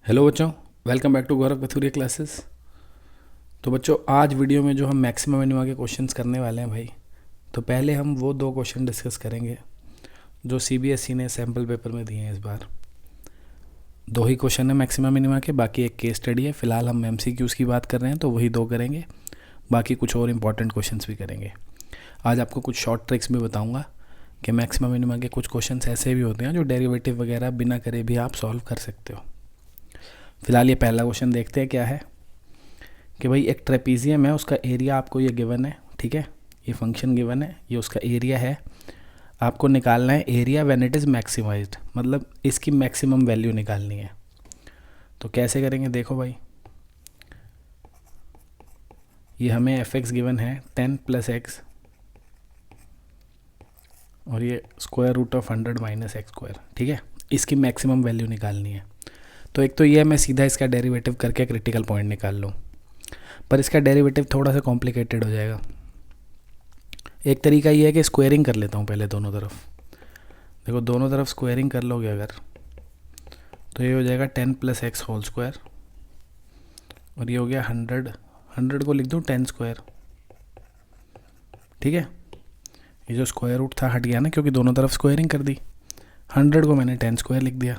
Hello बच्चों, welcome back to Gaurav Kathuria classes. तो बच्चों, आज वीडियो में जो हम मैक्सिमम मिनिमा के क्वेश्चंस करने वाले हैं भाई, तो पहले हम वो दो क्वेश्चन डिस्कस करेंगे जो सीबीएसई ने सैम्पल पेपर में दिए हैं। इस बार दो ही क्वेश्चन है मैक्सिमम मिनिमा के, बाकी एक केस स्टडी है। फिलहाल हम एमसीक्यूज़ की बात कर रहे हैं तो वही दो करेंगे, बाकी कुछ और इंपॉर्टेंट क्वेश्चंस भी करेंगे। आज आपको कुछ शॉर्ट ट्रिक्स भी बताऊँगा कि मैक्सिमम मिनिमा के कुछ क्वेश्चन ऐसे भी होते हैं जो डेरिवेटिव वगैरह बिना करे भी आप सॉल्व कर सकते हो। फिलहाल ये पहला क्वेश्चन देखते हैं क्या है कि भाई एक ट्रेपीजियम है, उसका एरिया आपको ये गिवन है, ठीक है। ये फंक्शन गिवन है, ये उसका एरिया है। आपको निकालना है area when it is maximised, मतलब इसकी मैक्सिमम वैल्यू निकालनी है। तो कैसे करेंगे देखो भाई, ये हमें एफ एक्स गिवन है 10 + x और ये स्क्वायर रूट ऑफ 100 - x², ठीक है। इसकी मैक्सिमम वैल्यू निकालनी है। तो एक तो ये मैं सीधा इसका डेरिवेटिव करके क्रिटिकल पॉइंट निकाल लूँ, पर इसका डेरिवेटिव थोड़ा सा कॉम्प्लिकेटेड हो जाएगा। एक तरीका ये है कि स्क्वायरिंग कर लेता हूँ पहले दोनों तरफ। देखो, दोनों तरफ स्क्वायरिंग कर लोगे अगर, तो ये हो जाएगा 10 + x² और ये हो गया 100 को लिख दूँ 10², ठीक है। ये जो स्क्वायर रूट था हट गया ना, क्योंकि दोनों तरफ स्क्वायरिंग कर दी। 100 को मैंने 10² लिख दिया।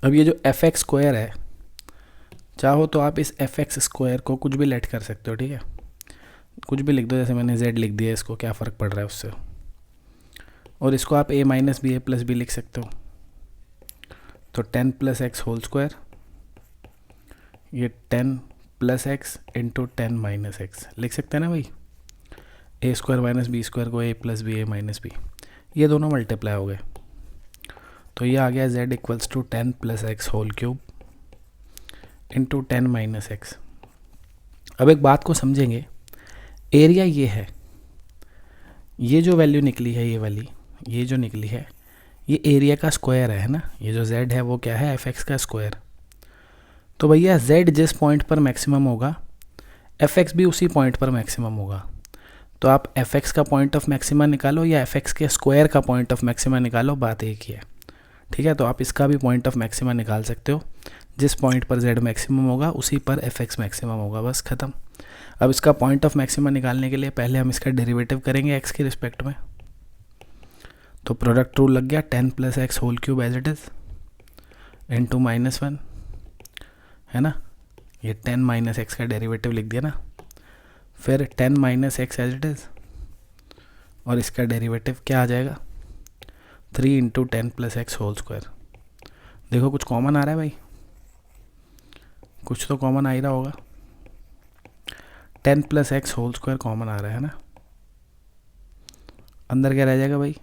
अब ये जो f(x² है, चाहो तो आप इस f(x² को कुछ भी लेट कर सकते हो, ठीक है। कुछ भी लिख दो, जैसे मैंने z लिख दिया, इसको क्या फ़र्क पड़ रहा है उससे। और इसको आप a - b a + b लिख सकते हो। तो 10 + x² ये 10 + x × 10 - x लिख सकते हैं ना भाई। a² - b² को a + b a - b, ये दोनों मल्टीप्लाई हो गए। तो ये आ गया z = 10 + x³ × 10 - x। अब एक बात को समझेंगे, एरिया ये है, ये जो वैल्यू निकली है, ये वाली, ये जो निकली है, ये एरिया का स्क्वायर है ना। ये जो z है वो क्या है, f(x) का स्क्वायर। तो भैया z जिस पॉइंट पर मैक्सिमम होगा, f(x) भी उसी पॉइंट पर मैक्सिमम होगा। तो आप f(x) का पॉइंट ऑफ मैक्सिमा निकालो या f(x) के स्क्वायर का पॉइंट ऑफ मैक्सिमा निकालो, बात एक ही है, ठीक है। तो आप इसका भी पॉइंट ऑफ मैक्सिमा निकाल सकते हो। जिस पॉइंट पर z मैक्सिमम होगा उसी पर f(x) मैक्सिमम होगा, बस ख़त्म। अब इसका पॉइंट ऑफ मैक्सिमा निकालने के लिए पहले हम इसका डेरिवेटिव करेंगे x के रिस्पेक्ट में। तो प्रोडक्ट रूल लग गया, 10 + x³ as it is into -1, है ना। ये 10 - x का डेरिवेटिव लिख दिया ना। फिर 10 - x एज इट इज़, और इसका डेरिवेटिव क्या आ जाएगा, 3 × 10 + x²। देखो कुछ कॉमन आ रहा है भाई, कुछ तो कॉमन आ ही रहा होगा। 10 + x² कॉमन आ रहा है ना। अंदर क्या रह जाएगा भाई,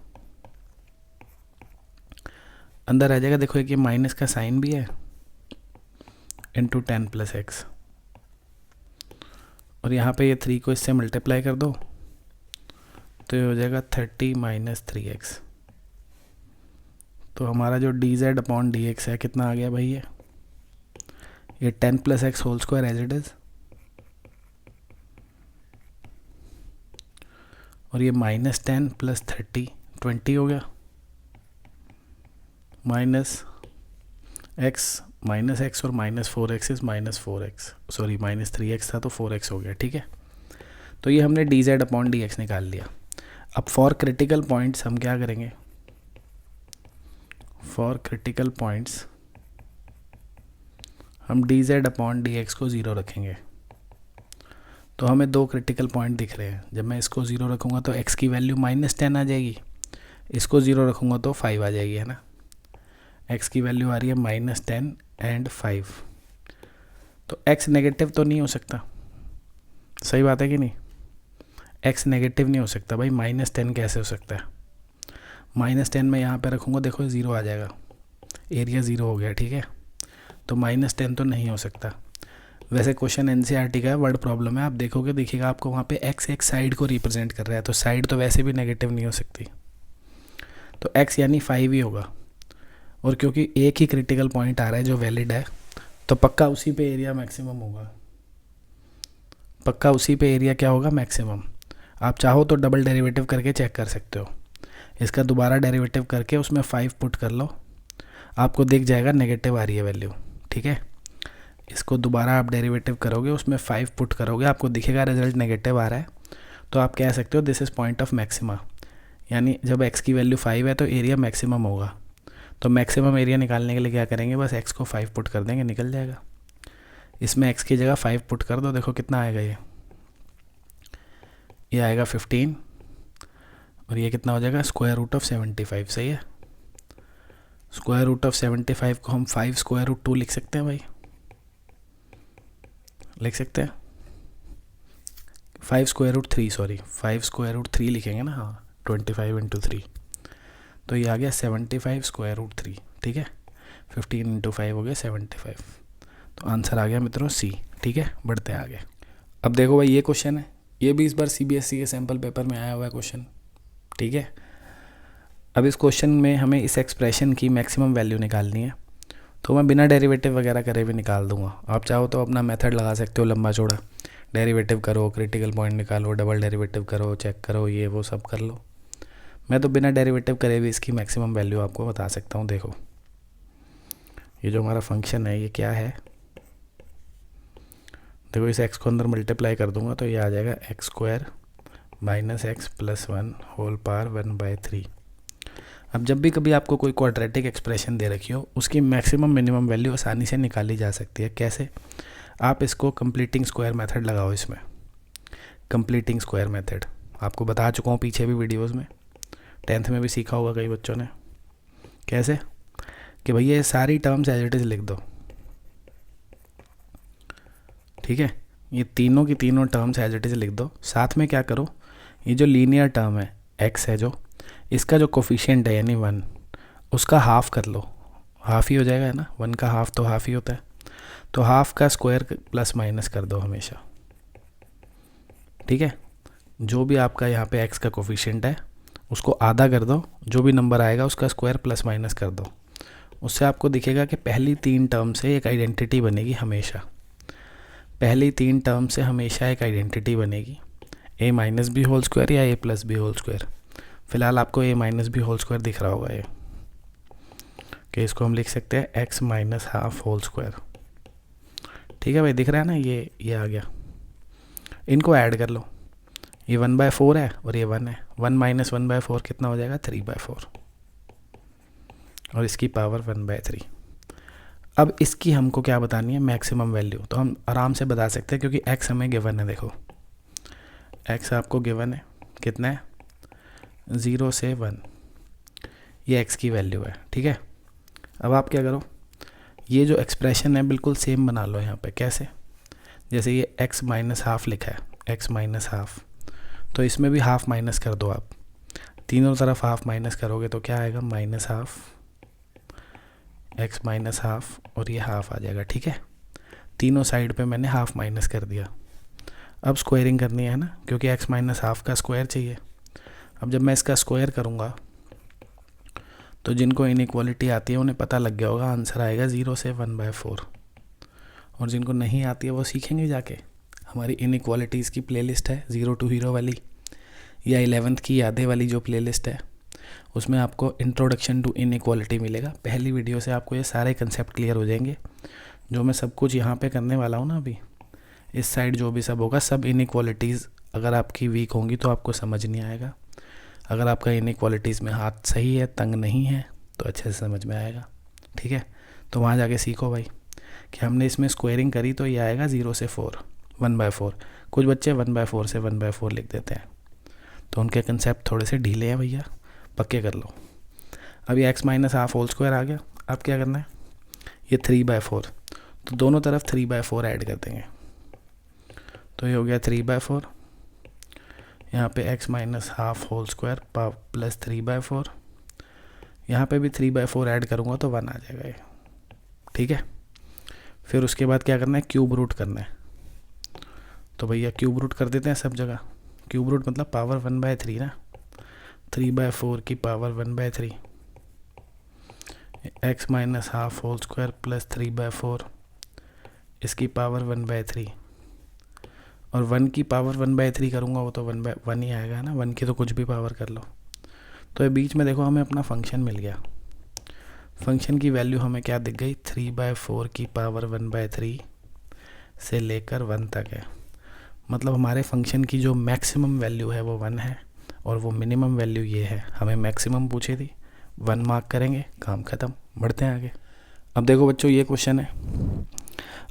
अंदर रह जाएगा, देखो एक ये माइनस का साइन भी है, इंटू 10 + x, और यहाँ पे ये 3 को इससे मल्टीप्लाई कर दो, तो ये हो जाएगा 30 - 3x। तो हमारा जो dz/dx है कितना आ गया भाई, ये 10 + x² एज इट इज़, और ये -10 + 30 20 हो गया, -x और -4x -4x, सॉरी -3x था तो 4x हो गया, ठीक है। तो ये हमने dz/dx निकाल लिया। अब फॉर क्रिटिकल पॉइंट्स हम क्या करेंगे, फॉर क्रिटिकल पॉइंट्स हम dz/dx को 0 रखेंगे। तो हमें दो क्रिटिकल पॉइंट दिख रहे हैं। जब मैं इसको 0 रखूँगा तो x की वैल्यू -10 आ जाएगी, इसको 0 रखूँगा तो 5 आ जाएगी, है ना। x की वैल्यू आ रही है -10 और 5। तो x नेगेटिव तो नहीं हो सकता, सही बात है कि नहीं। x नेगेटिव नहीं हो सकता भाई, -10 कैसे हो सकता है। -10 में यहाँ पे रखूँगा, देखो 0 आ जाएगा, एरिया 0 हो गया, ठीक है। तो -10 तो नहीं हो सकता। वैसे क्वेश्चन एनसीईआरटी का है, वर्ड प्रॉब्लम है, आप देखोगे दिखेगा आपको वहाँ पे x एक साइड को रिप्रेजेंट कर रहा है, तो साइड तो वैसे भी नेगेटिव नहीं हो सकती। तो x यानी 5 ही होगा, और क्योंकि एक ही क्रिटिकल पॉइंट आ रहा है जो वैलिड है, तो पक्का उसी पे एरिया मैक्सिमम होगा, पक्का उसी पे एरिया क्या होगा, मैक्सिमम। आप चाहो तो डबल डेरिवेटिव करके चेक कर सकते हो। इसका दोबारा डेरिवेटिव करके उसमें 5 पुट कर लो, आपको दिख जाएगा नेगेटिव आ रही है वैल्यू, ठीक है। इसको दोबारा आप डेरिवेटिव करोगे, उसमें 5 पुट करोगे, आपको दिखेगा रिजल्ट नेगेटिव आ रहा है, तो आप कह सकते हो this is point of maxima, यानी जब x की वैल्यू 5 है तो एरिया मैक्सिमम होगा। तो मैक्सिमम एरिया निकालने के लिए क्या करेंगे, बस x को 5 पुट कर देंगे, निकल जाएगा। इसमें x की जगह 5 पुट कर दो, देखो कितना आएगा, ये आएगा 15, और ये कितना हो जाएगा स्क्वायर रूट ऑफ 75, सही है। स्क्वायर रूट ऑफ 75 को हम 5 स्क्वायर रूट 2 लिख सकते हैं भाई, लिख सकते हैं। 5 square root 3, sorry 5 square root 3 लिखेंगे ना, हाँ 25 इंटू 3, तो ये आ गया 75 स्क्वायर रूट 3, ठीक है। 15 इंटू 5 हो गया 75, तो आंसर आ गया मित्रों सी, ठीक है। बढ़ते हैं आगे। अब देखो भाई ये क्वेश्चन है, ये भी इस बार CBSE के सैम्पल पेपर में आया हुआ है क्वेश्चन, ठीक है। अब इस क्वेश्चन में हमें इस एक्सप्रेशन की मैक्सिमम वैल्यू निकालनी है, तो मैं बिना डेरिवेटिव वगैरह करे भी निकाल दूंगा। आप चाहो तो अपना मेथड लगा सकते हो लंबा चौड़ा, डेरिवेटिव करो, क्रिटिकल पॉइंट निकालो, डबल डेरिवेटिव करो, चेक करो, ये वो सब कर लो। मैं तो बिना डेरिवेटिव करे भी इसकी मैक्सिमम वैल्यू आपको बता सकता हूँ। देखो ये जो हमारा फंक्शन है ये क्या है, देखो इस x को अंदर मल्टीप्लाई कर दूंगा तो ये आ जाएगा x square minus X plus 1 whole power 1/3। अब जब भी कभी आपको कोई क्वाड्रेटिक एक्सप्रेशन दे रखी हो, उसकी मैक्सिमम मिनिमम वैल्यू आसानी से निकाली जा सकती है। कैसे, आप इसको कंप्लीटिंग स्क्वायर मेथड लगाओ। इसमें कंप्लीटिंग स्क्वायर मेथड आपको बता चुका हूँ पीछे भी वीडियोस में, 10th में भी सीखा होगा कई बच्चों ने। कैसे कि भैया ये सारी टर्म्स एज इट इज़ लिख दो, ठीक है। ये तीनों की तीनों टर्म्स एज इट इज़ लिख दो। साथ में क्या करो, ये जो लीनियर टर्म है x है, जो इसका जो कोफिशिएंट है यानी 1, उसका हाफ कर लो, हाफ ही हो जाएगा, है ना। 1 का हाफ तो हाफ ही होता है, तो हाफ का स्क्वायर प्लस माइनस कर दो हमेशा, ठीक है। जो भी आपका यहाँ पे x का कोफिशिएंट है उसको आधा कर दो, जो भी नंबर आएगा उसका स्क्वायर प्लस माइनस कर दो। उससे आपको दिखेगा कि पहली 3 टर्म से एक आइडेंटिटी बनेगी हमेशा, पहली 3 टर्म से हमेशा एक आइडेंटिटी बनेगी, a minus B whole square या a plus B whole square. फिलहाल आपको a minus B whole square दिख रहा होगा ये, कि इसको हम लिख सकते हैं x minus half whole square, ठीक है भाई, दिख रहा है ना, ये आ गया। इनको ऐड कर लो, ये 1/4 है और ये 1 है, 1 माइनस 1/4 कितना हो जाएगा 3/4, और इसकी पावर 1/3। अब इसकी हमको क्या बतानी है मैक्सिमम वैल्यू, तो हम आराम से बता सकते हैं क्योंकि x हमें गिवन है। देखो x आपको गिवन है, कितना है 0 से 1, ये x की वैल्यू है, ठीक है। अब आप क्या करो, ये जो एक्सप्रेशन है बिल्कुल सेम बना लो यहाँ पे। कैसे, जैसे ये x माइनस हाफ लिखा है, x माइनस हाफ, तो इसमें भी हाफ माइनस कर दो आप, तीनों तरफ हाफ माइनस करोगे तो क्या आएगा minus half, x minus half, और ये हाफ आ जाएगा, ठीक है। तीनों साइड पे मैंने हाफ माइनस कर दिया। अब स्क्वायरिंग करनी है ना, क्योंकि x माइनस हाफ का स्क्वायर चाहिए। अब जब मैं इसका स्क्वायर करूँगा तो जिनको इनइक्वालिटी आती है उन्हें पता लग गया होगा, आंसर आएगा 0 से 1/4, और जिनको नहीं आती है वो सीखेंगे जाके। हमारी इनइक्वालिटीज़ की प्लेलिस्ट है 0 to हीरो वाली, या 11th की यादें वाली जो प्लेलिस्ट है, उसमें आपको इंट्रोडक्शन टू इनइक्वालिटी मिलेगा। पहली वीडियो से आपको ये सारे कंसेप्ट क्लियर हो जाएंगे। जो मैं सब कुछ यहाँ पे करने वाला हूँ ना, अभी इस साइड जो भी सब होगा, सब इनइक्वालिटीज़ अगर आपकी वीक होंगी तो आपको समझ नहीं आएगा। अगर आपका इनइक्वालिटीज़ में हाथ सही है, तंग नहीं है, तो अच्छे से समझ में आएगा, ठीक है। तो वहाँ जाके सीखो भाई कि हमने इसमें स्क्वायरिंग करी तो ये आएगा 0 से 4, 1/4। कुछ बच्चे 1/4 से 1/4 लिख देते हैं, तो उनके कंसेप्ट थोड़े से ढीले हैं भैया, पक्के कर लो। अब ये x minus half whole square आ गया। अब क्या करना है, ये 3/4, तो दोनों तरफ 3/4 ऐड कर देंगे, तो ये हो गया 3/4। यहाँ पे x minus half whole square plus 3/4, यहाँ पे भी 3/4 ऐड करूँगा तो 1 आ जाएगा ये, ठीक है। फिर उसके बाद क्या करना है, क्यूब रूट करना है। तो भैया क्यूब रूट कर देते हैं सब जगह। क्यूब रूट मतलब पावर 1/3 ना, 3/4 की power 1/3, x minus half whole square plus 3/4, इसकी पावर 1/3, और 1 की पावर 1/3 करूँगा वो तो 1 ही आएगा ना, 1 की तो कुछ भी पावर कर लो। तो ये बीच में देखो हमें अपना फंक्शन मिल गया। फंक्शन की वैल्यू हमें क्या दिख गई, 3/4 की पावर 1/3 से लेकर 1 तक है। मतलब हमारे फंक्शन की जो मैक्सिमम वैल्यू है वो 1 है और वो मिनिमम वैल्यू ये है। हमें मैक्सिमम पूछी थी, 1 मार्क करेंगे, काम ख़त्म, बढ़ते हैं आगे। अब देखो बच्चों, ये क्वेश्चन है।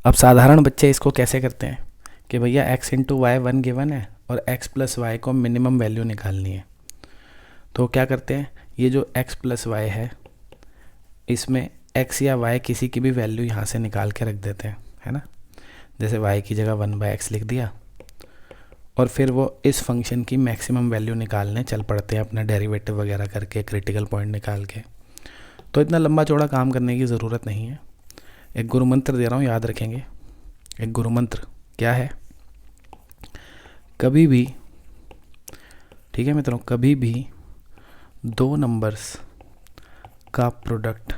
अब साधारण बच्चे इसको कैसे करते हैं कि भैया x इंटू वाई 1 गिवन है और x प्लस वाई को मिनिमम वैल्यू निकालनी है। तो क्या करते हैं, ये जो x प्लस वाई है इसमें x या y किसी की भी वैल्यू यहाँ से निकाल के रख देते हैं, है ना। जैसे y की जगह 1/x लिख दिया और फिर वो इस फंक्शन की मैक्सिमम वैल्यू निकालने चल पड़ते हैं अपना डेरिवेटिव वगैरह करके, क्रिटिकल पॉइंट निकाल के। तो इतना लंबा चौड़ा काम करने की ज़रूरत नहीं है। एक गुरु मंत्र दे रहा हूँ, याद रखेंगे। एक गुरु मंत्र क्या है, कभी भी, ठीक है मित्रों, कभी भी दो नंबर्स का प्रोडक्ट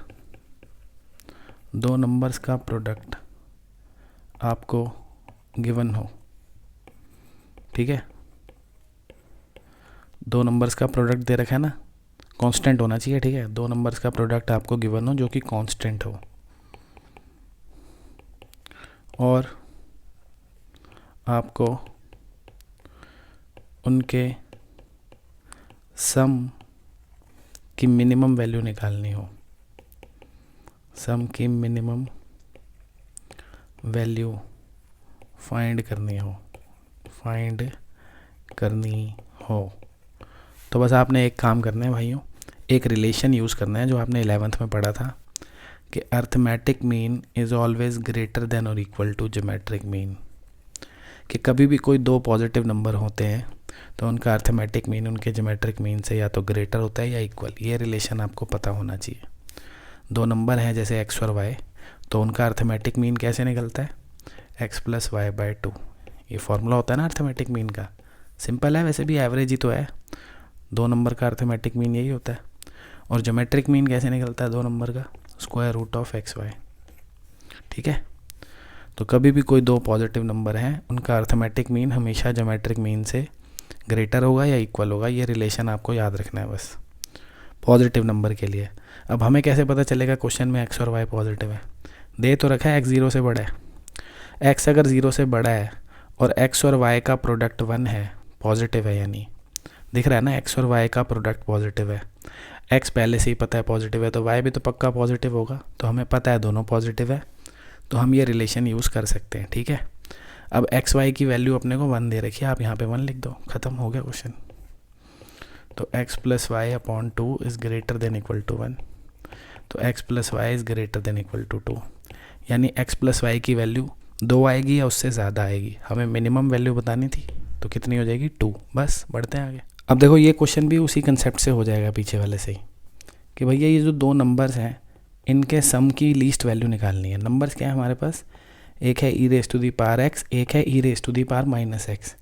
आपको गिवन हो, ठीक है। दो नंबर्स का प्रोडक्ट दे रखा है ना, कांस्टेंट होना चाहिए, ठीक है। दो नंबर्स का प्रोडक्ट आपको गिवन हो जो कि कांस्टेंट हो और आपको उनके सम की मिनिमम वैल्यू निकालनी हो, सम की मिनिमम वैल्यू फाइंड करनी हो। तो बस आपने एक काम करना है भाइयों, एक रिलेशन यूज़ करना है जो आपने 11th में पढ़ा था कि arithmetic mean is always greater then और इक्वल टू ज्योमेट्रिक मीन। कि कभी भी कोई दो पॉजिटिव नंबर होते हैं तो उनका अर्थमेटिक मीन उनके ज्योमेट्रिक मीन से या तो ग्रेटर होता है या इक्वल। ये रिलेशन आपको पता होना चाहिए। दो नंबर हैं जैसे x और y, तो उनका अर्थमेटिक मीन कैसे निकलता है, x प्लस वाई बाई 2। ये फॉर्मूला होता है ना अर्थमेटिक मीन का, सिंपल है, वैसे भी एवरेज ही तो है। दो नंबर का अर्थमेटिक मीन यही होता है। और ज्योमेट्रिक मीन कैसे निकलता है दो नंबर का, स्क्वायर रूट ऑफ XY, ठीक है। तो कभी भी कोई दो पॉजिटिव नंबर हैं उनका अर्थमेटिक मीन हमेशा ज्योमेट्रिक मीन से ग्रेटर होगा या इक्वल होगा। ये रिलेशन आपको याद रखना है बस पॉजिटिव नंबर के लिए। अब हमें कैसे पता चलेगा क्वेश्चन में x और y पॉजिटिव है, दे तो रखा है x 0 से बड़ा है। x अगर 0 से बड़ा है और x और y का प्रोडक्ट 1 है, पॉजिटिव है, यानी दिख रहा है ना x और y का प्रोडक्ट पॉजिटिव है। x पहले से ही पता है पॉजिटिव है तो y भी तो पक्का पॉजिटिव होगा, तो हमें पता है दोनों पॉजिटिव है, तो हम ये रिलेशन यूज़ कर सकते हैं, ठीक है। अब एक्स वाई की वैल्यू अपने को 1 दे रखी है, आप यहाँ पे 1 लिख दो, ख़त्म हो गया क्वेश्चन। तो x plus Y upon 2 is greater than equal to 1, तो x plus Y is greater than equal to 2, यानी x प्लस वाई की वैल्यू 2 आएगी या उससे ज़्यादा आएगी। हमें मिनिमम वैल्यू बतानी थी, तो कितनी हो जाएगी 2। बस बढ़ते हैं आगे। अब देखो ये क्वेश्चन भी उसी कंसेप्ट से हो जाएगा पीछे वाले से ही, कि भैया ये जो दो नंबर्स हैं इनके सम की लीस्ट वैल्यू निकालनी है। नंबर्स क्या है हमारे पास, एक है E raise to the power X, एक है E raise to the power minus X.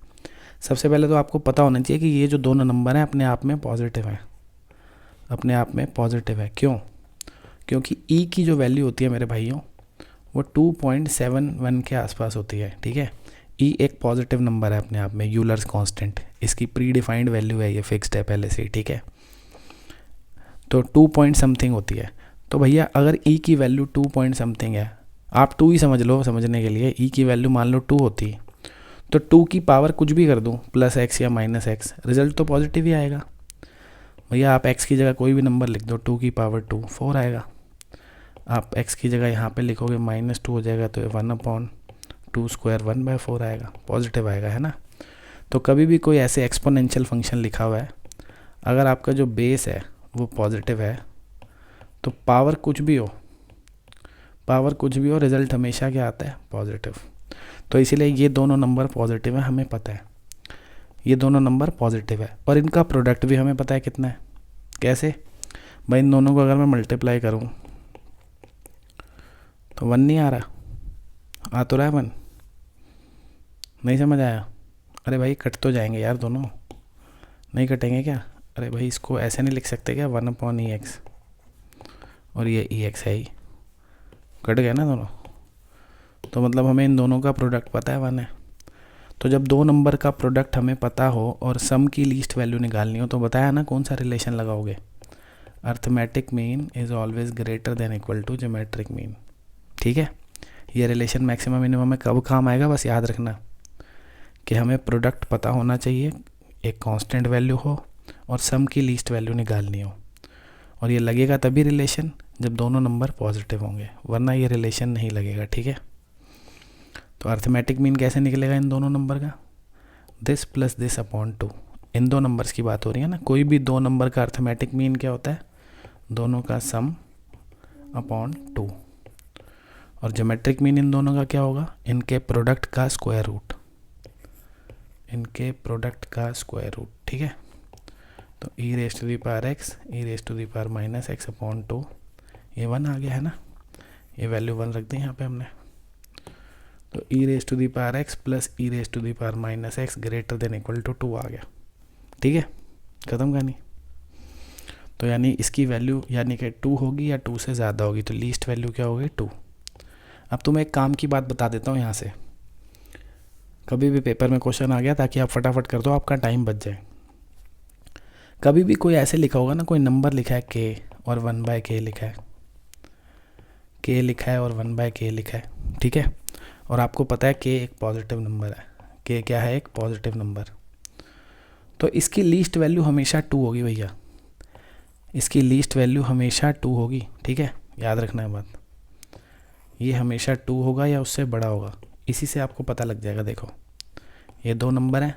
सबसे पहले तो आपको पता होना चाहिए कि ये जो दोनों नंबर हैं अपने आप में पॉजिटिव हैं, अपने आप में पॉजिटिव है। क्यों, क्योंकि ई की जो वैल्यू होती है मेरे भाइयों वो 2.71 के आसपास होती है, ठीक है। ई एक पॉजिटिव नंबर है अपने आप में, यूलर्स कांस्टेंट, इसकी प्री डिफाइंड वैल्यू है, ये फिक्स्ड है पहले से ही, ठीक है। तो 2 पॉइंट समथिंग होती है। तो भैया अगर ई की वैल्यू 2 पॉइंट समथिंग है, आप 2 ही समझ लो समझने के लिए, ई की वैल्यू मान लो 2 होती, तो 2 की पावर कुछ भी कर दूँ प्लस एक्स या माइनस एक्स, रिजल्ट तो पॉजिटिव ही आएगा। भैया आप x की जगह कोई भी नंबर लिख दो, 2 की पावर 2 4 आएगा। आप x की जगह यहाँ पे लिखोगे -2 हो जाएगा, तो 1/2 स्क्वायर 1/4 आएगा, पॉजिटिव आएगा, है ना। तो कभी भी कोई ऐसे एक्सपोनेंशियल फंक्शन लिखा हुआ है, अगर आपका जो बेस है वो पॉजिटिव है तो पावर कुछ भी हो, रिजल्ट हमेशा क्या आता है, पॉजिटिव। तो इसीलिए ये दोनों नंबर पॉजिटिव है, हमें पता है ये दोनों नंबर पॉजिटिव है, और इनका प्रोडक्ट भी हमें पता है कितना है। कैसे भाई, इन दोनों को अगर मैं मल्टीप्लाई करूं तो 1 नहीं आ रहा, आ तो रहा है 1, नहीं समझ आया। अरे भाई कट तो जाएंगे यार दोनों, नहीं कटेंगे क्या। अरे भाई इसको ऐसे नहीं लिख सकते क्या, 1/EX, और ये EX है ही, कट गया ना दोनों। तो मतलब हमें इन दोनों का प्रोडक्ट पता है 1 है। तो जब दो नंबर का प्रोडक्ट हमें पता हो और सम की लीस्ट वैल्यू निकालनी हो, तो बताया ना कौन सा रिलेशन लगाओगे, arithmetic mean is always greater than equal to geometric mean. ठीक है, ये रिलेशन मैक्सिमम मिनिमम में कब काम आएगा, बस याद रखना कि हमें प्रोडक्ट पता होना चाहिए, एक कांस्टेंट वैल्यू हो और सम की लीस्ट वैल्यू निकालनी हो, और ये लगेगा तभी रिलेशन जब दोनों नंबर पॉजिटिव होंगे, वरना ये रिलेशन नहीं लगेगा। ठीक है, तो अर्थमेटिक मीन कैसे निकलेगा इन दोनों नंबर का, दिस प्लस दिस अपॉन 2। इन दो नंबर्स की बात हो रही है ना, कोई भी दो नंबर का अर्थमेटिक मीन क्या होता है, दोनों का सम अपॉन 2। और ज्योमेट्रिक मीन इन दोनों का क्या होगा, इनके प्रोडक्ट का स्क्वायर रूट, इनके प्रोडक्ट का स्क्वायर रूट। ठीक है, तो E raise to the power X E raise to the power minus X upon 2, ये 1 आ गया है ना, ये वैल्यू 1 रख दी यहाँ पे हमने। तो E raise to the power X plus E raise to the power minus X greater than equal to 2 आ गया। ठीक है, ख़त्म कहानी। तो यानी इसकी वैल्यू यानी कि 2 होगी या 2 से ज़्यादा होगी, तो लीस्ट वैल्यू क्या होगी, 2। अब तुम्हें एक काम की बात बता देता हूँ यहाँ से, कभी भी पेपर में क्वेश्चन आ गया ताकि आप फटाफट कर दो, आपका टाइम बच जाए। कभी भी कोई ऐसे लिखा होगा ना, कोई नंबर लिखा है के और 1/k लिखा है, के लिखा है और 1/k लिखा है। ठीक है, और आपको पता है के एक पॉजिटिव नंबर है, के क्या है, एक पॉजिटिव नंबर। तो इसकी लीस्ट वैल्यू हमेशा 2 होगी भैया, इसकी लीस्ट वैल्यू हमेशा 2 होगी। ठीक है, याद रखना है बात, ये हमेशा 2 होगा या उससे बड़ा होगा, इसी से आपको पता लग जाएगा। देखो ये दो नंबर हैं,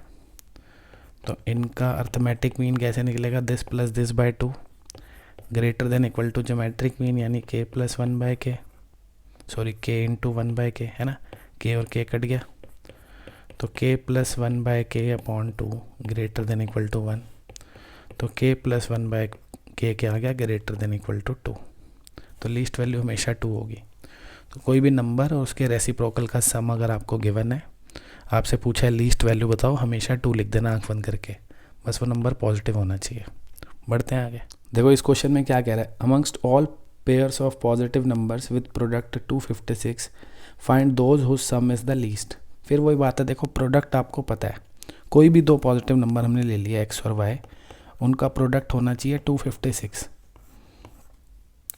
तो इनका अर्थमेटिक मीन कैसे निकलेगा, this plus this by 2 greater than equal to geometric mean यानी के प्लस 1/k, सॉरी के इंटू 1/k है ना, के और के कट गया, तो K plus 1/k upon 2 greater than equal to 1, तो के प्लस 1/k क्या आ गया, ग्रेटर देन इक्वल टू 2। तो लीस्ट वैल्यू हमेशा 2 होगी। तो कोई भी नंबर और उसके रेसिप्रोकल का सम अगर आपको गिवन है, आपसे पूछा है लीस्ट वैल्यू बताओ, हमेशा 2 लिख देना आँख बंद करके, बस वो नंबर पॉजिटिव होना चाहिए। बढ़ते हैं आगे। देखो इस क्वेश्चन में क्या कह रहा है, amongst all pairs of positive numbers with product 256 find those whose sum is the least. फिर वही बात है, देखो प्रोडक्ट आपको पता है, कोई भी दो पॉजिटिव नंबर हमने ले लिया एक्स और वाई, उनका प्रोडक्ट होना चाहिए 256।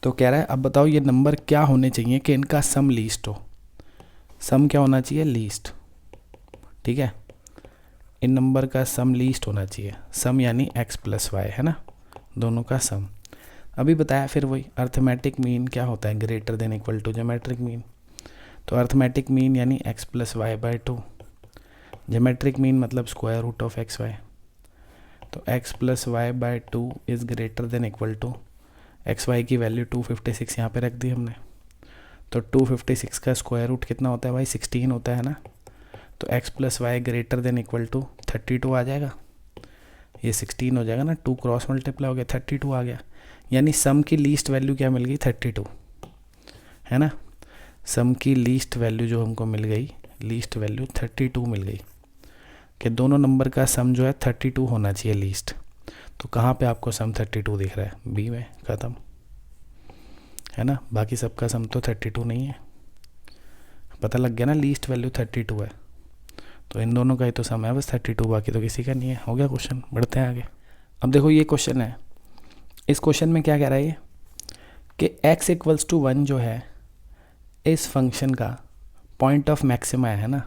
तो कह रहा है अब बताओ ये नंबर क्या होने चाहिए कि इनका सम लीस्ट हो, सम क्या होना चाहिए, लीस्ट। ठीक है, इन नंबर का सम लीस्ट होना चाहिए, सम यानी x प्लस वाई है ना, दोनों का सम। अभी बताया फिर वही, अर्थमेटिक मीन क्या होता है, greater than equal to geometric mean. तो अर्थमेटिक मीन यानी x plus Y by 2, geometric mean मतलब square root of X Y. तो x plus Y by 2 is greater than equal to X Y की value 256 यहाँ पे रख दी हमने। तो 256 का स्क्वायर रूट कितना होता है भाई, 16 होता है ना। तो x plus Y greater than equal to 32 आ जाएगा, ये 16 हो जाएगा ना, 2 क्रॉस मल्टीप्लाई हो गया, 32 आ गया। यानी सम की लीस्ट वैल्यू क्या मिल गई, 32 है ना। सम की लीस्ट वैल्यू जो हमको मिल गई, लीस्ट वैल्यू 32 मिल गई, कि दोनों नंबर का सम जो है 32 होना चाहिए लीस्ट। तो कहाँ पे आपको सम 32 दिख रहा है, बी में, ख़त्म है ना। बाकी सबका सम तो 32 नहीं है, पता लग गया ना, लीस्ट वैल्यू 32 है, तो इन दोनों का ही तो सम है बस 32, बाकी तो किसी का नहीं है। हो गया क्वेश्चन, बढ़ते हैं आगे। अब देखो ये क्वेश्चन है, इस क्वेश्चन में क्या कह रहा है ये, कि x इक्वल्स टू 1 जो है इस फंक्शन का पॉइंट ऑफ मैक्सिमा है ना।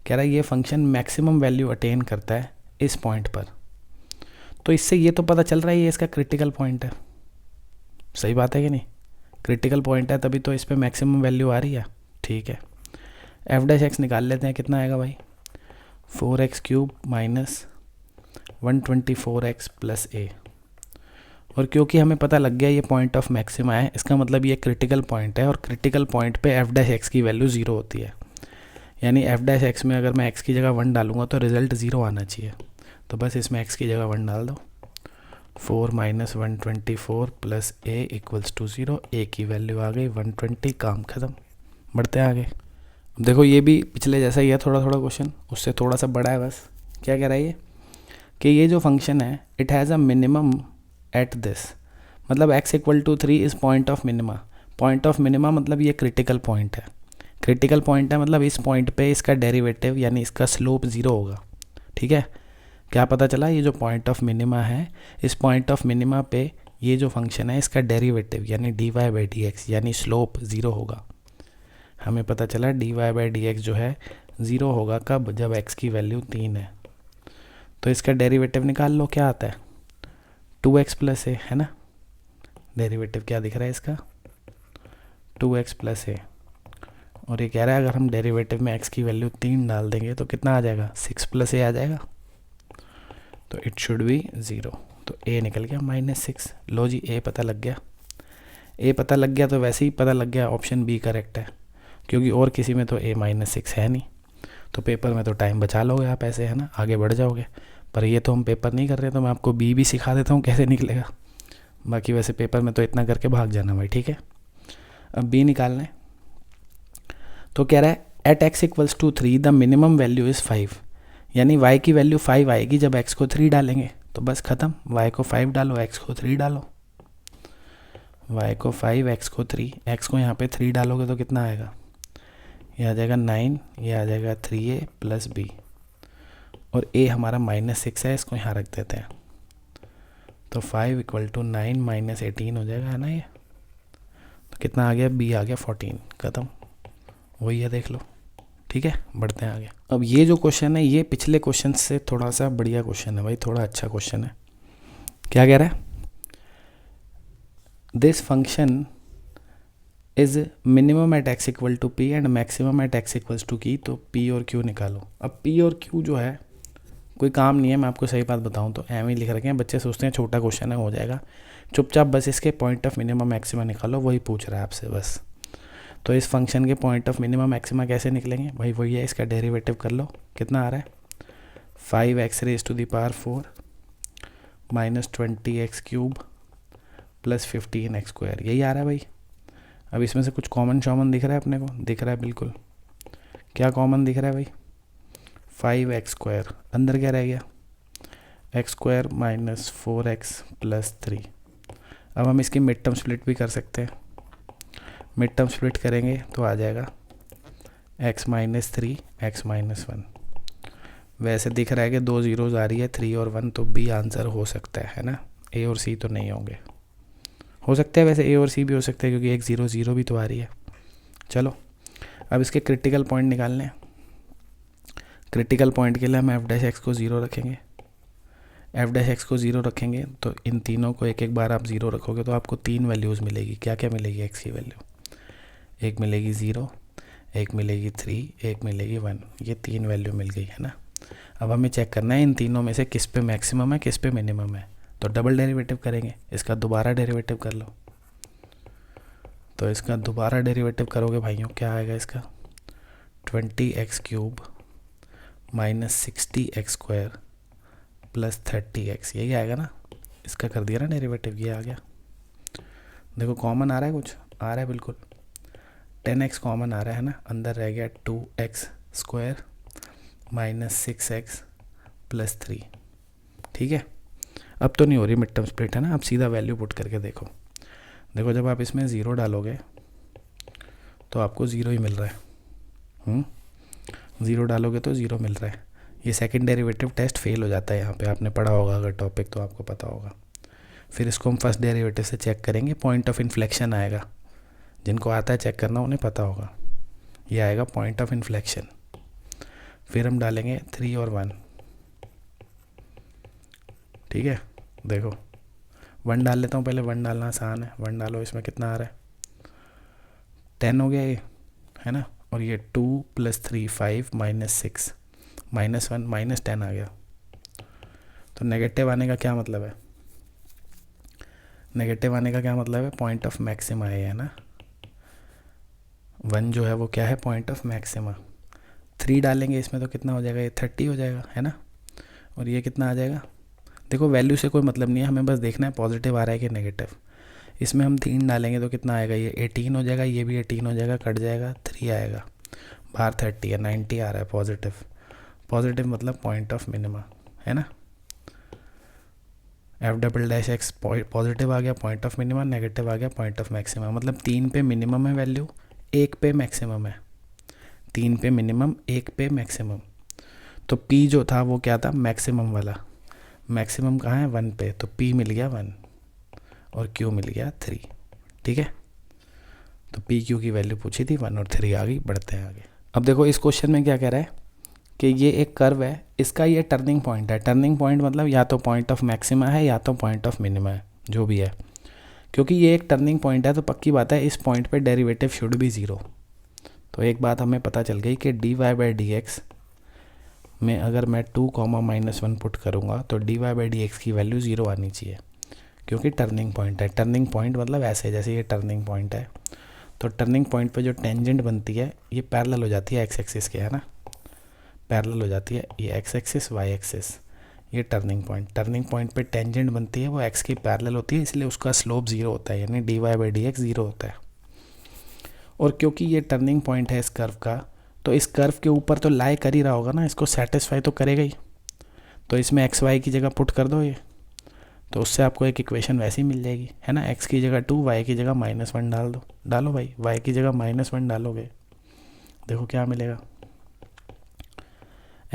कह रहा है ये फंक्शन मैक्सिमम वैल्यू अटेन करता है इस पॉइंट पर। तो इससे ये तो पता चल रहा है ये इसका क्रिटिकल पॉइंट है, सही बात है कि नहीं, क्रिटिकल पॉइंट है तभी तो इस पर मैक्सिमम वैल्यू आ रही है। ठीक है, एफ डैश एक्स निकाल लेते हैं, कितना आएगा भाई, 4x³ minus 124x plus a। और क्योंकि हमें पता लग गया ये पॉइंट ऑफ मैक्सिमा है, इसका मतलब ये क्रिटिकल पॉइंट है, और क्रिटिकल पॉइंट पे एफ डैश एक्स की वैल्यू 0 होती है। यानी एफ डैश एक्स में अगर मैं x की जगह 1 डालूंगा तो रिजल्ट 0 आना चाहिए। तो बस इसमें x की जगह 1 डाल दो, 4 minus 124 plus a equals to 0, a की वैल्यू आ गई 120, काम ख़त्म। बढ़ते हैं आगे। देखो ये भी पिछले जैसा ही है, थोड़ा थोड़ा क्वेश्चन उससे थोड़ा सा बड़ा है बस। क्या कह रहा है ये, कि ये जो फंक्शन है it has a minimum at this, मतलब x equal to 3 is point of minima. Point of minima मतलब ये क्रिटिकल पॉइंट है, क्रिटिकल पॉइंट है मतलब इस पॉइंट पे इसका डेरिवेटिव यानी इसका स्लोप 0 होगा। ठीक है, क्या पता चला, ये जो पॉइंट ऑफ मिनिमा है, इस पॉइंट ऑफ मिनिमा पे ये जो फंक्शन है इसका डेरिवेटिव यानी dy बाई डी एक्स यानी स्लोप 0 होगा। हमें पता चला dy बाई डी एक्स जो है 0 होगा कब, जब x की वैल्यू 3 है। तो इसका डेरिवेटिव निकाल लो, क्या आता है 2x प्लस ए, है ना। डेरिवेटिव क्या दिख रहा है इसका 2x प्लस ए, और ये कह रहा है अगर हम डेरिवेटिव में x की वैल्यू 3 डाल देंगे तो कितना आ जाएगा 6 प्लस ए आ जाएगा। तो इट शुड बी 0, तो a निकल गया -6। लो जी a पता लग गया, a पता लग गया तो वैसे ही पता लग गया ऑप्शन बी करेक्ट है, क्योंकि और किसी में तो a -6 है नहीं। तो पेपर में तो टाइम बचा लोगे आप ऐसे, है ना, आगे बढ़ जाओगे। पर ये तो हम पेपर नहीं कर रहे, तो मैं आपको बी भी सिखा देता हूँ कैसे निकलेगा। बाकी वैसे पेपर में तो इतना करके भाग जाना भाई, ठीक है। अब बी निकालना है, तो कह रहा है at x equals to 3 the minimum value is 5, यानी y की वैल्यू 5 आएगी जब x को 3 डालेंगे। तो बस ख़त्म, y को 5 डालो, x को 3 डालो, y को 5 x को 3, x को यहाँ पे 3 डालोगे तो कितना आएगा, ये आ जाएगा 9, ये आ जाएगा 3a प्लस b, और a हमारा -6 है, इसको यहाँ रख देते हैं। तो 5 इक्वल टू 9 माइनस 18 हो जाएगा, है ना। ये तो कितना आ गया, b आ गया 14, ख़त्म, वही है, देख लो, ठीक है। बढ़ते हैं आगे। अब ये जो क्वेश्चन है ये पिछले क्वेश्चन से थोड़ा सा बढ़िया क्वेश्चन है भाई, थोड़ा अच्छा क्वेश्चन है। क्या कह रहा है, this function is minimum at x equal to P and maximum at x equals to Q, तो p और q निकालो। अब p और q जो है कोई काम नहीं है, मैं आपको सही बात बताऊं तो एम ही लिख रखे हैं, बच्चे सोचते हैं छोटा क्वेश्चन है हो जाएगा। चुपचाप बस इसके पॉइंट ऑफ मिनिमम मैक्सिमा निकालो, वही पूछ रहा है आपसे बस। तो इस फंक्शन के पॉइंट ऑफ मिनिमम मैक्सिमा कैसे निकलेंगे भाई, वही है, इसका डेरिवेटिव कर लो। कितना आ रहा है 5x raise to the power 4 minus 20x cube plus 15x square, यही आ रहा है भाई। अब इसमें से कुछ कॉमन शॉमन दिख रहा है अपने को, दिख रहा है बिल्कुल। क्या कॉमन दिख रहा है भाई 5x स्क्वायर, अंदर क्या रह गया x square minus 4x plus 3। अब हम इसकी मिड टर्म स्प्लिट भी कर सकते हैं, मिड टर्म स्प्लिट करेंगे तो आ जाएगा x माइनस 3 x माइनस 1। वैसे दिख रहा है कि 2 ज़ीरोज़ आ रही है, 3 और 1, तो बी आंसर हो सकता है ना। a और c तो नहीं होंगे, हो सकता है वैसे a और c भी हो सकते हैं, क्योंकि 1 0 0 भी तो आ रही है। चलो अब इसके क्रिटिकल पॉइंट निकालने हैं। क्रिटिकल पॉइंट के लिए हम एफ डैश एक्स को 0 रखेंगे, एफ डैश एक्स को 0 रखेंगे तो इन तीनों को एक एक बार आप 0 रखोगे तो आपको 3 वैल्यूज़ मिलेगी। क्या क्या मिलेगी x की वैल्यू, एक मिलेगी 0, एक मिलेगी 3, एक मिलेगी 1, ये 3 वैल्यू मिल गई, है ना। अब हमें चेक करना है इन तीनों में से किस पे मैक्सिमम है किस पे मिनिमम है, तो डबल डेरिवेटिव करेंगे, इसका दोबारा डेरिवेटिव कर लो। तो इसका दोबारा डेरिवेटिव करोगे भाइयों, क्या आएगा इसका 20x cube minus 60x square plus 30x, यही आएगा ना। इसका कर दिया ना डेरिवेटिव, ये आ गया। देखो कॉमन आ रहा है, कुछ आ रहा है बिल्कुल, 10x कॉमन आ रहा है ना, अंदर रह गया 2x square minus 6x plus 3, ठीक है। अब तो नहीं हो रही मिड टर्म स्प्लिट, है ना। अब सीधा वैल्यू पुट करके देखो, देखो जब आप इसमें 0 डालोगे तो आपको 0 ही मिल रहा है, 0 डालोगे तो 0 मिल रहा है। ये सेकंड डेरिवेटिव टेस्ट फेल हो जाता है यहाँ पे, आपने पढ़ा होगा अगर टॉपिक तो आपको पता होगा। फिर इसको हम फर्स्ट डेरिवेटिव से चेक करेंगे, पॉइंट ऑफ इन्फ्लेक्शन आएगा, जिनको आता है चेक करना उन्हें पता होगा, ये आएगा पॉइंट ऑफ इन्फ्लेक्शन। फिर हम डालेंगे 3 और 1, ठीक है। देखो 1 डाल लेता हूँ पहले, 1 डालना आसान है, 1 डालो, इसमें कितना आ रहा है 10 हो गया ये, है ना। और ये 2 प्लस 3 5 माइनस 6 माइनस 1 माइनस 10 आ गया। तो नेगेटिव आने का क्या मतलब है, नेगेटिव आने का क्या मतलब है, पॉइंट ऑफ मैक्सिमा है ना। 1 जो है वो क्या है, पॉइंट ऑफ मैक्सिमा। 3 डालेंगे इसमें तो कितना हो जाएगा, ये 30 हो जाएगा, है ना। और ये कितना आ जाएगा, देखो वैल्यू से कोई मतलब नहीं है, हमें बस देखना है पॉजिटिव आ रहा है कि नेगेटिव। इसमें हम 3 डालेंगे तो कितना आएगा, ये 18 हो जाएगा, ये भी 18 हो जाएगा, कट जाएगा, 3 आएगा, बाहर 30 है, 90 आ रहा है पॉजिटिव। पॉजिटिव मतलब पॉइंट ऑफ मिनिमा, है ना। F double dash X positive आ गया, पॉइंट ऑफ मिनिमा, नेगेटिव आ गया पॉइंट ऑफ मैक्सिमा। मतलब 3 पे मिनिमम है वैल्यू, 1 पे मैक्सिमम है, 3 पे मिनिमम, 1 पे मैक्सिमम। तो P जो था वो क्या था, मैक्सिमम वाला। मैक्सिमम कहाँ है, 1 पे, तो P मिल गया 1। और Q मिल गया 3, ठीक है। तो PQ की वैल्यू पूछी थी 1 और 3 आ गई। बढ़ते हैं आगे। अब देखो इस क्वेश्चन में क्या कह रहा है कि ये एक कर्व है, इसका ये टर्निंग पॉइंट है। टर्निंग पॉइंट मतलब या तो पॉइंट ऑफ मैक्सिमा है या तो पॉइंट ऑफ मिनिमा है, जो भी है। क्योंकि ये एक टर्निंग पॉइंट है तो पक्की बात है इस पॉइंट पे डेरिवेटिव शुड बी 0। तो एक बात हमें पता चल गई कि dy/dx में अगर मैं 2, -1 पुट करूँगा तो dy/dx की वैल्यू 0 आनी चाहिए, क्योंकि टर्निंग पॉइंट है। टर्निंग पॉइंट मतलब ऐसे जैसे ये टर्निंग पॉइंट है, तो टर्निंग पॉइंट पे जो टेंजेंट बनती है ये पैरेलल हो जाती है एक्स एक्सिस के, है ना। पैरेलल हो जाती है ये एक्स एक्सिस वाई एक्सिस, ये टर्निंग पॉइंट पे टेंजेंट बनती है वो एक्स की पैरेलल होती है, इसलिए उसका स्लोप 0 होता है, यानी dy/dx 0 होता है। और क्योंकि ये टर्निंग पॉइंट है इस कर्व का, तो इस कर्व के ऊपर तो लाई कर ही रहा होगा ना, इसको सेटिस्फाई तो करेगा ही। तो इसमें एक्स वाई की जगह पुट कर दो ये, तो उससे आपको एक इक्वेशन वैसे ही मिल जाएगी, है ना। x की जगह 2, y की जगह -1 डाल दो। डालो भाई, y की जगह -1 डालोगे, देखो क्या मिलेगा।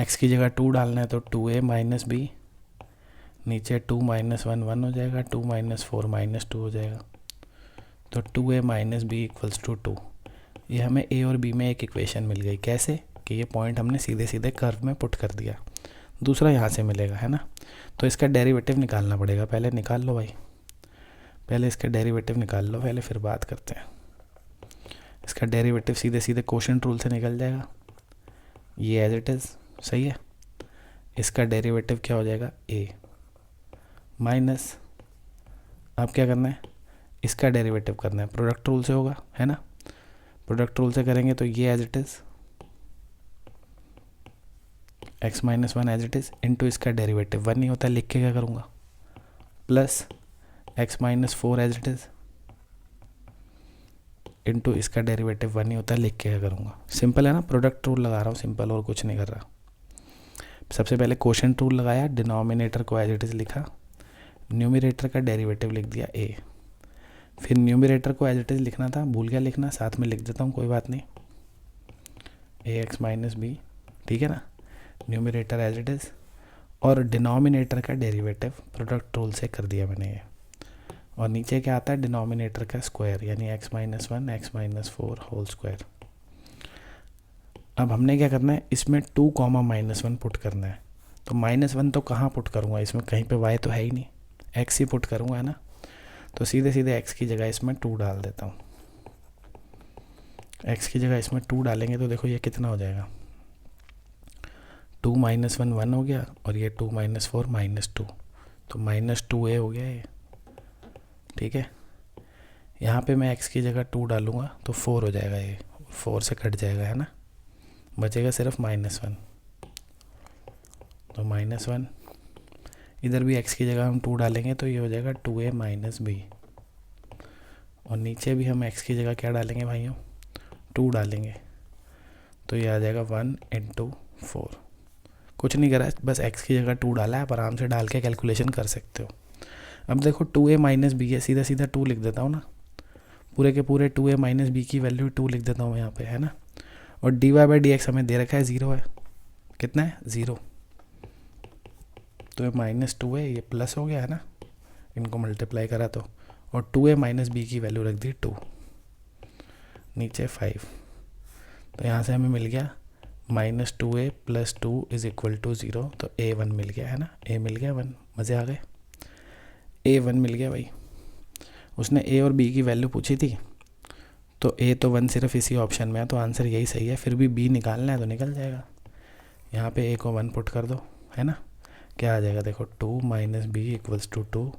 x की जगह 2 डालना है तो 2a - b, नीचे 2 - 1 1 हो जाएगा, 2 - 4 -2 हो जाएगा, तो 2a - b = 2। ये हमें a और b में एक इक्वेशन मिल गई। कैसे कि ये पॉइंट हमने सीधे सीधे कर्व में पुट कर दिया। दूसरा यहाँ से मिलेगा, है ना। तो इसका डेरिवेटिव निकालना पड़ेगा, पहले निकाल लो भाई, पहले इसका डेरिवेटिव निकाल लो पहले, फिर बात करते हैं। इसका डेरिवेटिव सीधे सीधे क्वोशिएंट रूल से निकल जाएगा, ये एज इट इज़ सही है। इसका डेरिवेटिव क्या हो जाएगा, a माइनस, अब क्या करना है, इसका डेरिवेटिव करना है, प्रोडक्ट रूल से होगा, है ना। प्रोडक्ट रूल से करेंगे तो ये as it is x - 1 as it is into इसका डेरिवेटिव 1 नहीं होता, लिख के क्या करूँगा, plus x - 4 as it is into इसका डेरिवेटिव 1 नहीं होता, लिख के क्या करूँगा। सिंपल है ना, प्रोडक्ट रूल लगा रहा हूँ, सिंपल, और कुछ नहीं कर रहा। सबसे पहले क्वोशिएंट रूल लगाया, डिनोमिनेटर को एज इट इज़ लिखा, न्यूमरेटर का डेरिवेटिव लिख दिया a, फिर न्यूमरेटर को एज इट इज़ लिखना था, भूल गया लिखना, साथ में लिख देता हूँ, कोई बात नहीं, ax - b, ठीक है ना। न्यूमरेटर एज इट इज़, और डिनोमिनेटर का डेरिवेटिव प्रोडक्ट रूल से कर दिया मैंने ये, और नीचे क्या आता है, डिनोमिनेटर का स्क्वायर, यानी x - 1 x - 4 होल स्क्वायर। अब हमने क्या करना है, इसमें 2, -1 पुट करना है। तो -1 तो कहाँ पुट करूँगा, इसमें कहीं पे y तो है ही नहीं, x ही पुट करूँगा, है ना। तो सीधे सीधे x की जगह इसमें 2 डाल देता हूँ। x की जगह इसमें 2 डालेंगे तो देखो ये कितना हो जाएगा, 2 - 1 1 हो गया, और ये 2 - 4 -2, तो -2a हो गया ये, ठीक है। यहाँ पे मैं x की जगह 2 डालूँगा तो 4 हो जाएगा, ये 4 से कट जाएगा, है ना, बचेगा सिर्फ -1, तो -1, इधर भी x की जगह हम 2 डालेंगे तो ये हो जाएगा 2a - b, और नीचे भी हम x की जगह क्या डालेंगे भाइयों, 2 डालेंगे, तो ये आ जाएगा 1 × 4। कुछ नहीं करा, बस x की जगह 2 डाला है, आप आराम से डाल के कैलकुलेशन कर सकते हो। अब देखो 2a - b है, सीधा सीधा 2 लिख देता हूँ ना, पूरे के पूरे 2a - b की वैल्यू 2 लिख देता हूँ यहाँ पे, है ना। और dy/dx हमें दे रखा है 0 है, कितना है 0, तो ये -2 है, ये प्लस हो गया, है ना, इनको मल्टीप्लाई करा तो, और 2a - b की वैल्यू रख दी 2, नीचे 5, तो यहाँ से हमें मिल गया -2a + 2 = 0, तो a1 मिल गया, है ना, a मिल गया 1, मज़े आ गए, a1 मिल गया भाई। उसने a और b की वैल्यू पूछी थी, तो a तो 1 सिर्फ इसी ऑप्शन में है, तो आंसर यही सही है, फिर भी b निकालना है तो निकल जाएगा। यहाँ पे a को 1 पुट कर दो, है ना, क्या आ जाएगा देखो, 2 - b = 2,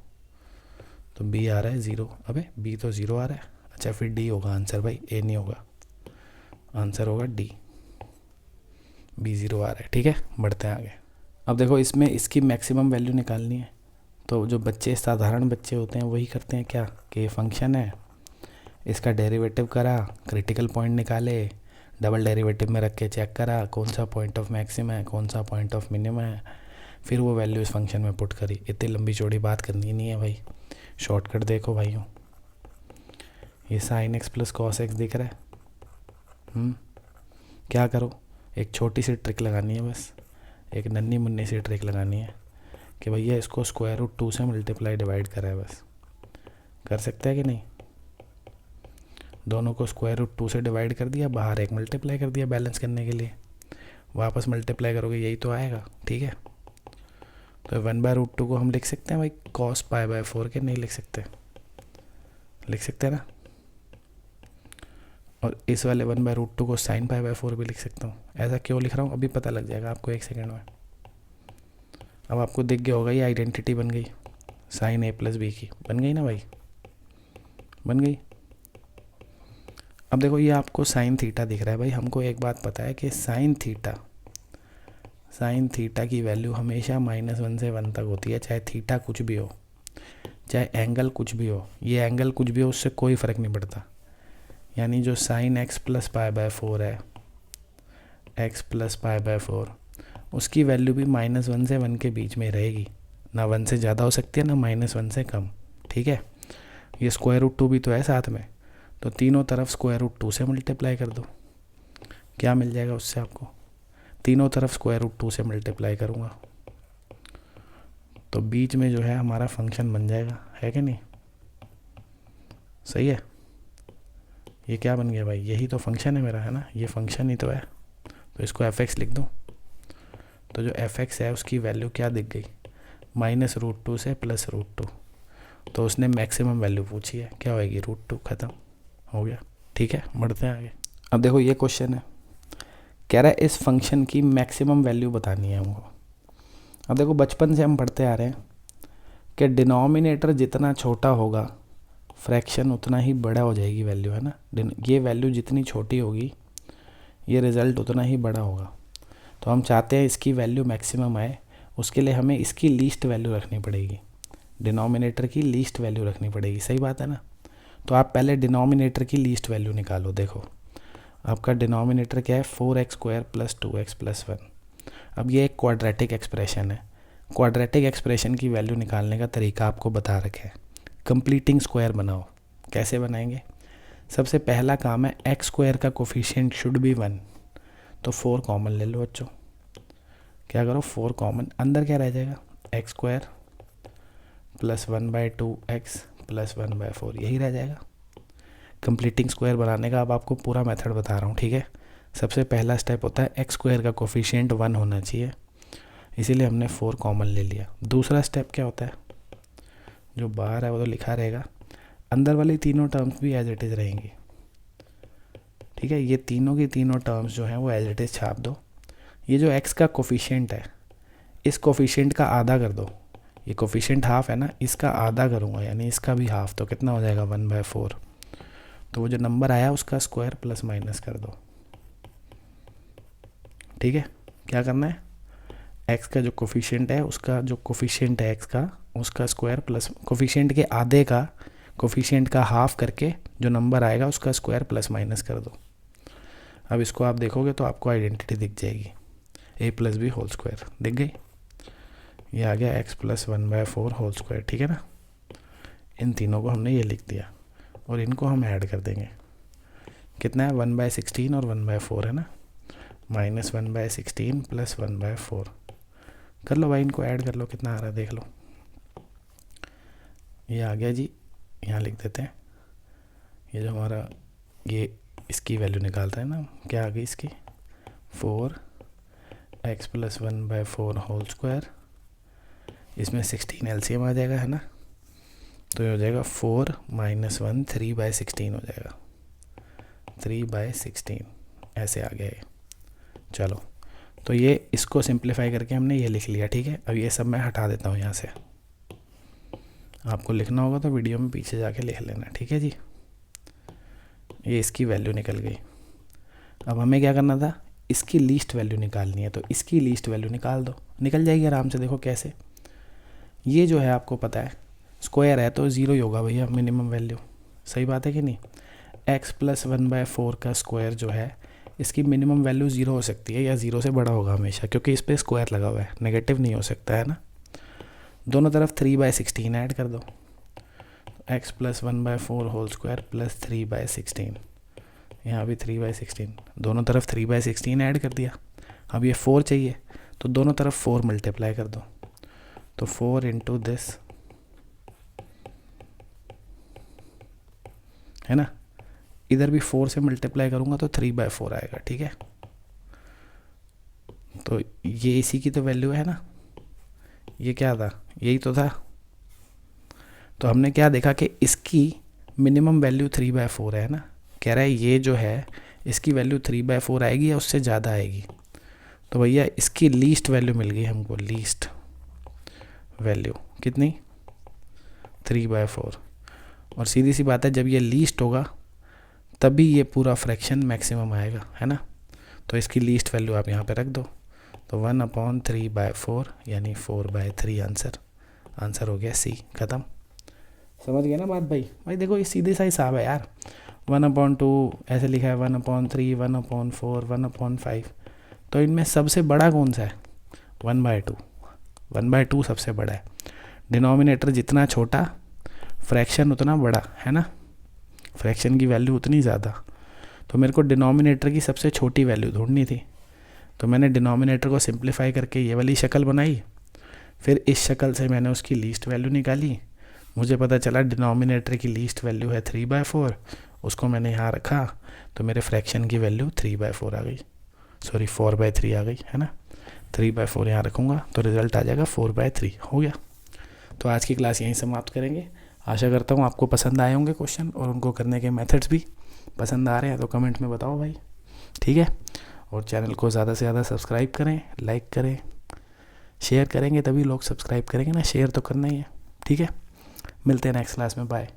तो b आ रहा है 0, अबे b तो 0 आ रहा है, अच्छा फिर d होगा आंसर भाई, a नहीं होगा, आंसर होगा d, b 0 आ रहा है, ठीक है। बढ़ते हैं आगे। अब देखो इसमें इसकी मैक्सिमम वैल्यू निकालनी है, तो जो बच्चे साधारण बच्चे होते हैं वही करते हैं क्या, कि फंक्शन है, इसका डेरिवेटिव करा, क्रिटिकल पॉइंट निकाले, डबल डेरिवेटिव में रख के चेक करा कौन सा पॉइंट ऑफ मैक्सिमा है, कौन सा पॉइंट ऑफ मिनिमा है, फिर वो वैल्यू इस फंक्शन में पुट करी। इतनी लंबी चौड़ी बात करनी नहीं है भाई, शॉर्टकट देखो भाइयों, ये sin x + cos x दिख रहा है, क्या करो, एक छोटी सी ट्रिक लगानी है, बस एक नन्ही मुन्नी सी ट्रिक लगानी है कि भैया इसको √2 से मल्टीप्लाई डिवाइड करा है बस, कर सकते हैं कि नहीं? दोनों को स्क्वायर रूट 2 से डिवाइड कर दिया, बाहर एक मल्टीप्लाई कर दिया बैलेंस करने के लिए, वापस मल्टीप्लाई करोगे यही तो आएगा, ठीक है। तो 1/√2 को हम लिख सकते हैं भाई cos π/4 के, नहीं लिख सकते? लिख सकते हैं ना। और इस वाले 1/√2 को sin π/4 भी लिख सकता हूँ। ऐसा क्यों लिख रहा हूँ अभी पता लग जाएगा आपको 1 सेकेंड में। अब आपको दिख गया होगा ये आइडेंटिटी बन गई, sin a + b की बन गई ना भाई, बन गई। अब देखो ये आपको साइन थीटा दिख रहा है भाई, हमको एक बात पता है कि साइन थीटा की वैल्यू हमेशा -1 से 1 तक होती है, चाहे थीटा कुछ भी हो, चाहे एंगल कुछ भी हो। ये एंगल कुछ भी हो उससे कोई फ़र्क नहीं पड़ता। यानी जो sin x + π/4 है, x + π/4, उसकी वैल्यू भी -1 से 1 के बीच में रहेगी, ना 1 से ज़्यादा हो सकती है ना -1 से कम, ठीक है। ये √2 भी तो है साथ में, तो तीनों तरफ √2 से मल्टीप्लाई कर दो। क्या मिल जाएगा उससे आपको? तीनों तरफ √2 से मल्टीप्लाई करूँगा तो बीच में जो है हमारा फंक्शन बन जाएगा, है कि नहीं? सही है। ये क्या बन गया भाई? यही तो फंक्शन है मेरा, है ना, ये फंक्शन ही तो है। तो इसको f(x) लिख दो। तो जो f(x) है उसकी वैल्यू क्या दिख गई? -√2 से +√2। तो उसने मैक्सिमम वैल्यू पूछी है, क्या होएगी? √2। ख़त्म हो गया, ठीक है। बढ़ते हैं आगे। अब देखो ये क्वेश्चन है, कह रहा है इस फंक्शन की मैक्सिमम वैल्यू बतानी है हमको। अब देखो बचपन से हम पढ़ते आ रहे हैं कि डिनोमिनेटर जितना छोटा होगा फ्रैक्शन उतना ही बड़ा हो जाएगी वैल्यू, है ना। ये वैल्यू जितनी छोटी होगी ये रिज़ल्ट उतना ही बड़ा होगा। तो हम चाहते हैं इसकी वैल्यू मैक्सिमम आए, उसके लिए हमें इसकी लीस्ट वैल्यू रखनी पड़ेगी, डिनोमिनेटर की लीस्ट वैल्यू रखनी पड़ेगी। सही बात है ना। तो आप पहले डिनोमिनेटर की लीस्ट वैल्यू निकालो। देखो आपका डिनोमिनेटर क्या है? 4x² + 2x + 1। अब ये एक क्वाड्रेटिक एक्सप्रेशन है। क्वाड्रेटिक एक्सप्रेशन की वैल्यू निकालने का तरीका आपको बता रखा है। कंप्लीटिंग स्क्वायर बनाओ। कैसे बनाएंगे? सबसे पहला काम है x² का कोफिशिएंट शुड बी 1, तो 4 कॉमन ले लो बच्चों। क्या करो? 4 कॉमन, अंदर क्या रह जाएगा? x² + 1/2x + 1/4, यही रह जाएगा। कंप्लीटिंग स्क्वायर बनाने का अब आपको पूरा मेथड बता रहा हूँ, ठीक है। सबसे पहला स्टेप होता है x² का कोफिशिएंट 1 होना चाहिए, इसीलिए हमने 4 कॉमन ले लिया। दूसरा स्टेप क्या होता है? जो बाहर है वो तो लिखा रहेगा, अंदर वाली तीनों टर्म्स भी एज इट इज़ रहेंगी, ठीक है। ये तीनों की तीनों टर्म्स जो हैं वो एज इट इज़ छाप दो। ये जो x का कोफिशिएंट है, इस कोफिशिएंट का आधा कर दो। ये कोफिशिएंट हाफ है ना, इसका आधा करूँगा, यानी इसका भी हाफ, तो कितना हो जाएगा? 1/4। तो वो जो नंबर आया उसका स्क्वायर प्लस माइनस कर दो, ठीक है। क्या करना है? x का जो कोफिशिएंट है उसका जो कोफिशिएंट है x का, उसका स्क्वायर प्लस कोफिशिएंट के आधे का, कोफिशिएंट का हाफ करके जो नंबर आएगा उसका स्क्वायर प्लस माइनस कर दो। अब इसको आप देखोगे तो आपको आइडेंटिटी दिख जाएगी, a + b होल स्क्वायर दिख गई। ये आ गया x + 1/4 होल स्क्वायर, ठीक है ना। इन तीनों को हमने ये लिख दिया और इनको हम ऐड कर देंगे। कितना है? 1/16 और 1/4 है ना, -1/16 + 1/4 कर लो भाई, इनको ऐड कर लो, कितना आ रहा है देख लो। ये आ गया जी, यहाँ लिख देते हैं। ये जो हमारा ये इसकी वैल्यू निकालता है ना, क्या आ गई इसकी? 4x + 1/4 होल स्क्वायर, इसमें 16 LCM आ जाएगा, है ना। तो ये हो जाएगा 4 - 1 3/16 हो जाएगा, 3/16 ऐसे आ गया ये। चलो तो ये इसको सिंप्लीफाई करके हमने ये लिख लिया, ठीक है। अब ये सब मैं हटा देता हूँ यहाँ से, आपको लिखना होगा तो वीडियो में पीछे जाके लिख लेना, ठीक है जी। ये इसकी वैल्यू निकल गई। अब हमें क्या करना था? इसकी लीस्ट वैल्यू निकालनी है, तो इसकी लीस्ट वैल्यू निकाल दो, निकल जाएगी आराम से। देखो कैसे, ये जो है आपको पता है स्क्वायर है तो 0 ही होगा भैया मिनिमम वैल्यू, सही बात है कि नहीं। x + 1/4 का स्क्वायर जो है इसकी मिनिमम वैल्यू 0 हो सकती है या 0 से बड़ा होगा हमेशा, क्योंकि इस पर स्क्वायर लगा हुआ है, नेगेटिव नहीं हो सकता, है ना। दोनों तरफ 3/16 ऐड कर दो, x + 1/4 होल स्क्वायर + 3/16, यहाँ भी 3/16, दोनों तरफ 3/16 ऐड कर दिया। अब ये 4 चाहिए तो दोनों तरफ 4 मल्टीप्लाई कर दो, तो 4 × दिस है ना। इधर भी 4 से मल्टीप्लाई करूँगा तो 3/4 आएगा, ठीक है। तो ये इसी की तो वैल्यू है ना, ये क्या था, यही तो था। तो हमने क्या देखा कि इसकी मिनिमम वैल्यू 3/4 है ना। कह रहा है ये जो है इसकी वैल्यू 3/4 आएगी या उससे ज़्यादा आएगी। तो भैया इसकी लीस्ट वैल्यू मिल गई हमको, लीस्ट वैल्यू कितनी, 3/4। और सीधी सी बात है, जब ये लीस्ट होगा तभी ये पूरा फ्रैक्शन मैक्सिमम आएगा, है ना। तो इसकी लीस्ट वैल्यू आप यहाँ पे रख दो। तो 1/3/4 यानी 4/3 आंसर हो गया सी, ख़त्म। समझ गए ना बात भाई। भाई देखो ये सीधे सा हिसाब है यार। 1/2 ऐसे लिखा है, 1/3, 1/4, 1/5। तो इनमें सबसे बड़ा कौन सा है, 1/2। 1/2 सबसे बड़ा है। डिनोमिनेटर जितना छोटा फ्रैक्शन उतना बड़ा, है ना। फ्रैक्शन की वैल्यू उतनी ज़्यादा। तो मेरे को डिनोमिनेटर की सबसे छोटी वैल्यू ढूंढनी थी। तो मैंने डिनोमिनेटर को सिंप्लीफाई करके ये वाली शक्ल बनाई, फिर इस शक्ल से मैंने उसकी लीस्ट वैल्यू निकाली। मुझे पता चला डिनोमिनेटर की लीस्ट वैल्यू है 3/4, उसको मैंने यहाँ रखा तो मेरे फ्रैक्शन की वैल्यू 3/4 आ गई, सॉरी 4/3 आ गई, है ना। 3/4 यहाँ रखूँगा तो रिज़ल्ट आ जाएगा 4/3, हो गया। तो आज की क्लास यहीं समाप्त करेंगे। आशा करता हूँ आपको पसंद आए होंगे क्वेश्चन और उनको करने के मेथड्स भी पसंद आ रहे हैं तो कमेंट में बताओ भाई, ठीक है। और चैनल को ज़्यादा से ज़्यादा सब्सक्राइब करें, लाइक करें, शेयर करेंगे तभी लोग सब्सक्राइब करेंगे ना, शेयर तो करना ही है, ठीक है। मिलते हैं नेक्स्ट क्लास में, बाय।